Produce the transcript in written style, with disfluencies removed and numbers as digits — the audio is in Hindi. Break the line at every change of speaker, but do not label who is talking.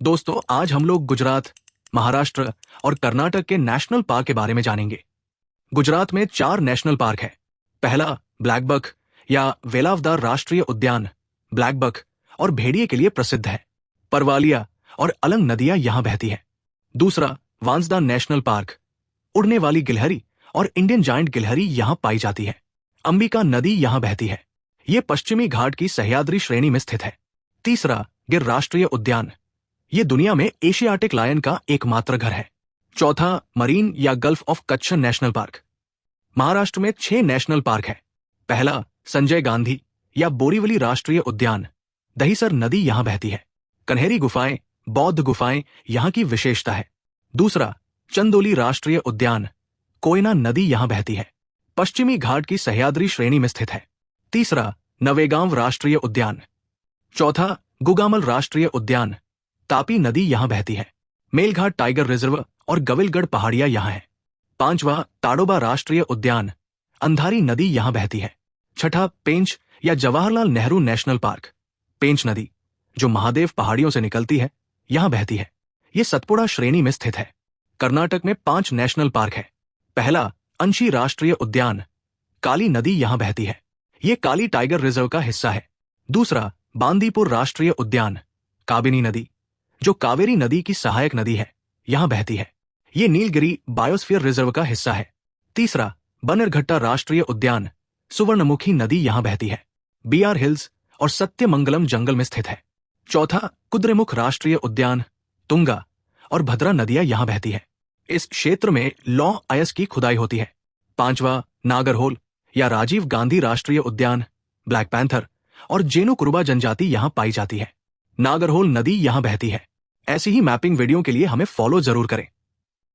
दोस्तों, आज हम लोग गुजरात, महाराष्ट्र और कर्नाटक के नेशनल पार्क के बारे में जानेंगे। गुजरात में 4 नेशनल पार्क है। पहला ब्लैकबक या वेलावदार राष्ट्रीय उद्यान ब्लैकबक और भेड़िए के लिए प्रसिद्ध है। परवालिया और अलंग नदियां यहां बहती है। दूसरा वांसदा नेशनल पार्क, उड़ने वाली गिलहरी और इंडियन जायंट गिलहरी यहां पाई जाती है। अंबिका नदी यहां बहती है। ये पश्चिमी घाट की सह्याद्री श्रेणी में स्थित है। तीसरा गिर राष्ट्रीय उद्यान, ये दुनिया में एशियाटिक लायन का एकमात्र घर है। चौथा मरीन या gulf of Kutch national park. Maharashtra में 6 नेशनल पार्क है। पहला संजय गांधी या बोरीवली राष्ट्रीय उद्यान, दहीसर नदी यहां बहती है। कन्हेरी गुफाएं, बौद्ध गुफाएं यहां की विशेषता है। दूसरा चंदोली राष्ट्रीय उद्यान, कोयना नदी यहां बहती है। पश्चिमी घाट की सह्याद्री श्रेणी में स्थित है। तीसरा नवेगांव राष्ट्रीय उद्यान। चौथा गुगामल राष्ट्रीय उद्यान, तापी नदी यहां बहती है। मेलघाट टाइगर रिजर्व और गविलगढ़ पहाड़ियां यहां है। पांचवा ताडोबा राष्ट्रीय उद्यान, अंधारी नदी यहां बहती है। छठा पेंच या जवाहरलाल नेहरू नेशनल पार्क, पेंच नदी जो महादेव पहाड़ियों से निकलती है यहां बहती है। यह सतपुड़ा श्रेणी में स्थित है। कर्नाटक में 5 नेशनल पार्क है। पहला अंशी राष्ट्रीय उद्यान, काली नदी यहां बहती है। यह काली टाइगर रिजर्व का हिस्सा है। दूसरा बांदीपुर राष्ट्रीय उद्यान, काबिनी नदी जो कावेरी नदी की सहायक नदी है यहां बहती है। यह नीलगिरी बायोस्फीयर रिजर्व का हिस्सा है। तीसरा बनरघट्टा राष्ट्रीय उद्यान, सुवर्णमुखी नदी यहां बहती है। बीआर हिल्स और सत्यमंगलम जंगल में स्थित है। चौथा कुद्रेमुख राष्ट्रीय उद्यान, तुंगा और भद्रा नदियां यहां बहती है। इस क्षेत्र में लौह अयस्क की खुदाई होती है। पांचवा नागरहोल या राजीव गांधी राष्ट्रीय उद्यान, ब्लैक पैंथर और जेनु कुरुबा जनजाति यहां पाई जाती है। नागरहोल नदी यहां बहती है। ऐसी ही मैपिंग वीडियो के लिए हमें फॉलो जरूर करें।